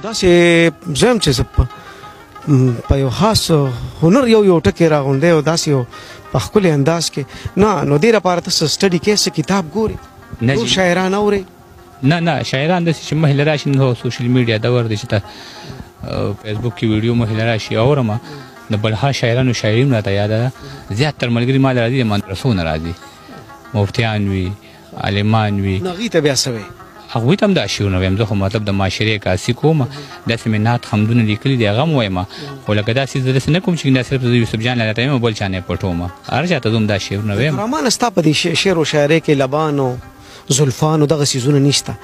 داسې زه هم چې زه په یو خاص هنر یو ټکی راغونډی او داسې یو په ښکلي انداز کې نه نو دې لپاره ته څه سټډي کې څه کتاب ګورې ټول شاعران اورې نه شاعران داسې چې مخې له راشي نو سوشل میډیا دور دی چې ته فیسبوک کې ویډیو مخې له راشي اورم د بلها شاعرانو شاعرین راته یاده ده زیاتر ملګري ما راځي د مدرسو نه راځي مفتیان وي عالمان وي نو هغوی ته بیا څه وایي هغوی ته هم دا شعرونه وایم زه خو مطلب د معاشرې عکاسي کوم داسې مې نعت حمدونه لیکلي دي هغه هم وایم خو لکه داسې زه داسې نه کوم چې دا صرف زه یوسف جان لاله ته یم بل چا نه پټوم هر چا ته زه هم دا شعرونه وایم رحمانه ستا په دې شعر و شاعرۍ کې لبان او زلفان او دغه څیزونه نشته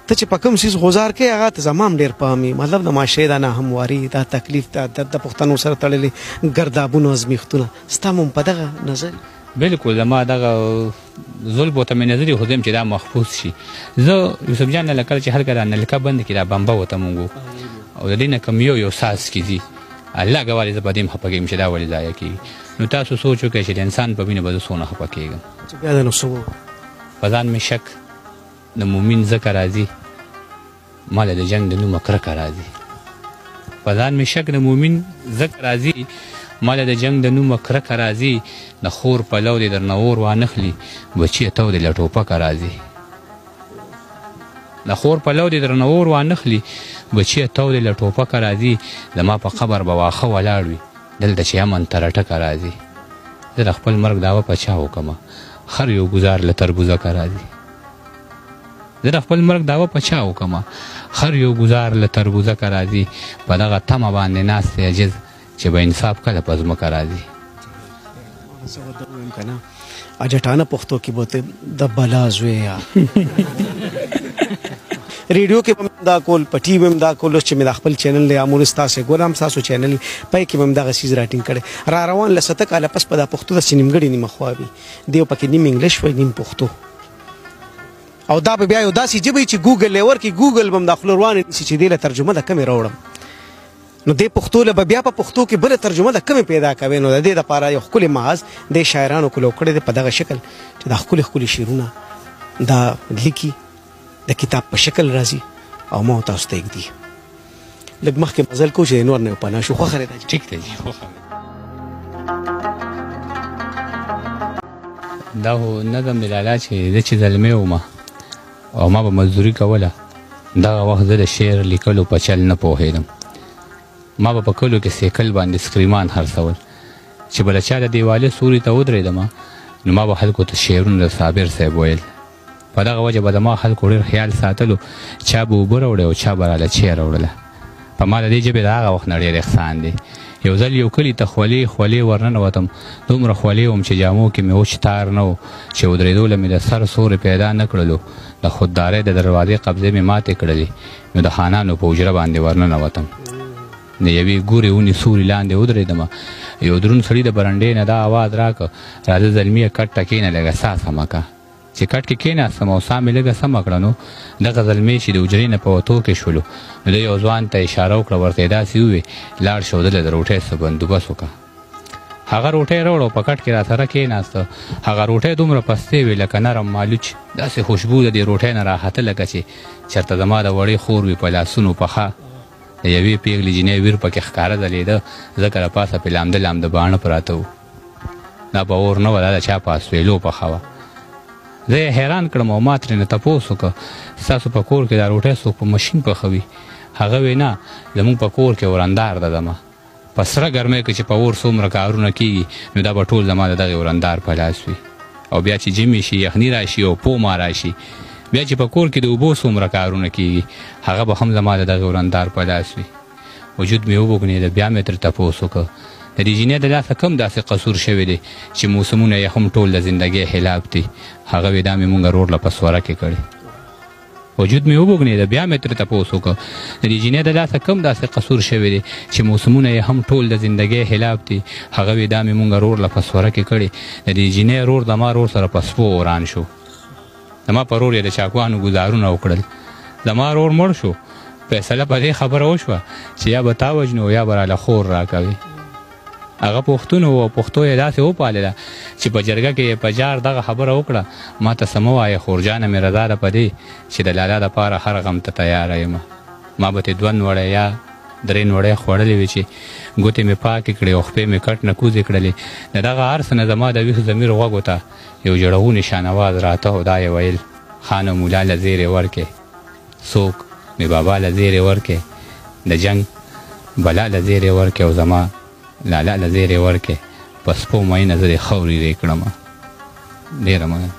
ته چې په کوم څیز غوزار کوې هغه ته زما هم ډېر پام وي مطلب د معاشرې دا ناهمواري دا تکلیف دا د پښتنو سره تړلې ګردابونه ازمیښتونه ستا هم په دغه نظر بلکل زما دغه ظلم ورته مې نظر ایښودی یم چې دا محفوظ شي زه یوسف جان لاله کله چې هلکه دا نلکه بند کړي دا بمبه ورته مونږ او د دې نه کم یو ساز کې ځي الله ګواه دی زه په دې هم خفه کېږم چې دا ولې ضایع کېږي نو تاسو سوچ وکړئ چې د انسان په مینه به زه څونه خفه کېږم چې بیا د نو څه په ځان مې شک د مؤمن ځکه راځي ماله د جنګ د نومه کرکه راځي په ځان مې شک د مؤمن ځکه راځي ماله د جنګ د نومه کرکه راځي د خور پلو دې درنه اور وانخلي بچیه تو دې له ټوپکه راځي د خور پلو دې درنه اور وانخلي بچیه تو دې له ټوپکه راځي زما په قبر به واښه ولاړ وي دلته چې امن تر ټکه راځي زه د خپل مرګ دعوه په چا وکړمه خر یو ګزار له تربوزکه راځي زه د خپل مرګ دعوه په چا وکړمه خر یو ګزار له تربوزکه راځي په دغه تمه باندې ناست دی عجز چې به انصاف کله په ځمکه راځي زه ورته ووایم که نه اجټانه پښتو کې به د بلا زویه ریډیو کې به دا کول په ټي وي هم دا کول اوس چې مې دا خپل چینل دی امور ستاسې ګورم ستاسو چینل پای کې به هم دغه څیز راټینګ کړی را روان له 7 کاله پس په دا پښتو داسې نیمګړې نیمه خوا وي دی پکې نیم انګلیش وي نیم پښتو او دا به بیا یو داسې ژبه چې ګوګل یې ورکړي ګوګل به هم دا خوله روانه نیسي چې دې له ترجمه د کمې راوړم نو دې پښتو له به بیا په پښتو کې بله ترجمه د کمې پیدا کوي نو د دې دپاره یو ښکلې محاذ د شاعرانو کلو کړی دی په دغه شکل چې دا ښکلي ښکلي شعرونه دا لیکي د کتاب په شکل راځي او ما تاسو ته ږدي لږ مخکې مزل کوو چې نور نه پناه شو خوښه دی ټیک دی دا خو نظم د لالا چې زه چې زلمی وم او ما به مزدوري کوله دغه وخت زه د شعر لیکلو په چل نه پوهېدم ما به په کلو کې سیکل باندې سکریمان خرڅول چې بله چا د دیوالې سوري ته ودرېدمه نو ما به خلکو ته شعرونه د صابر صاحب ویل په دغه وجه به د ما خلکو ډېر خیال ساتلو چا به اوبه راوړی او چا به راله چای راوړله په ما د دې ژبې د هغه وخت نه ډېر احسان دی یو ځل یو کلي ته خولې ورننوتم دومره خولې وم چې جامو کې مې وچ تار نه و چې ودرېدو له مې د سر سورې پیدا نه کړلو د خوددارۍ د دروازې قبضې مې ماتې کړلې نو د خانانو په حجره باندې ورننوتم د یوې ګورې ونې سوري لاندې ودرېدمه یو دروند سړي د برنډې نه دا آواز راکړه راځه زلمیه کټ ته کښېنه لږه سا سمه که چې کټ کې کېناستم او سا مې لږه سمه کړه نو دغه زلمې چې د حجرې نه په وتو کې شولو نو د یو ځوان ته اشاره وکړه ورته یې داسې ووې لاړ شه دله د روټۍ څه بندوبست وکړه هغه روټۍ راوړه او په کټ کې راسره کېناسته هغه روټۍ دومره پستې وې لکه نرم مالوچ داسې خوشبو د دې روټۍ نه راحته لکه چې چېرته زما د وړې خور وي په لاسونو پخه د یوې پېغلې جینۍ ویر پکې ښکاره ځلېده ځکه له پاسه پې لامده لامده باڼه پراته وو دا به اور نه وه دا د چا په اسویلو پخه وه زه یې حیران کړم او ما ترېنه تپوس وکړه ستاسو په کور کې دا روټۍ څوک په مشین پخوي هغه وی نه زموږ په کور کې ورندار ده دمه په سره ګرمۍ کې چې په اور څومره کارونه کېږي نو دا به ټول زما د دغې ورندار په لاس وي او بیا چې ژمي شي یخني راشي او پومه راشي بیا چې په کور کې د اوبو څومره کارونه کېږي هغه به هم زما د دغې ورندار په لاس وي وجود مې وبوږنېده بیا مې ترې تپوس وکړه د دې جینۍ د لاسه کم داسې قصور شوی دی چې موسمونه یې هم ټول د زندګۍ خلاف دي هغه وی دا مې مونږ رور له په سوره کې کړې وجود مې وبوږنېده بیا مې ترې تپوس وکړه د دې جینۍ د لاسه کم داسې قصور شوی دی چې موسمونه یې هم ټول د زندګۍ خلاف دي هغه وی دا مې مونږ رور له په سوره کې کړې د دې جینۍ رور زما رور سره په سپو وران شو زما په رور یې د چاقوانو ګزارونه وکړل زما رور مړ شو فیصله په دې خبره وشوه چې یا به تا وژنو یا به راله خور راکوي هغه پښتون و او پښتو یې داسې وپالله چې په جرګه کې یې په جار دغه خبره وکړه ما ته څه مه وایه خورجانه مې رضا ده په دې چې د لالا دپاره هر غم ته تیاره یم ما به ترې 2 نوړی یا 3 نوړی خوړلې وي چې ګوتې مې پاکې کړې او خپې مې کټ نه کوزې کړلې د دغه هر څه نه زما د ویښ ضمیر غوږو ته یو جړغونې شانواز راته او دا یې ویل خان مولا له زیرې ورکې څوک مې بابا له زیرې ورکې د جنگ بلا له زیرې ورکې او زما لالا له زیرې ورکې په سپو مینه زه دې خاورې رې کړم ډېره مننه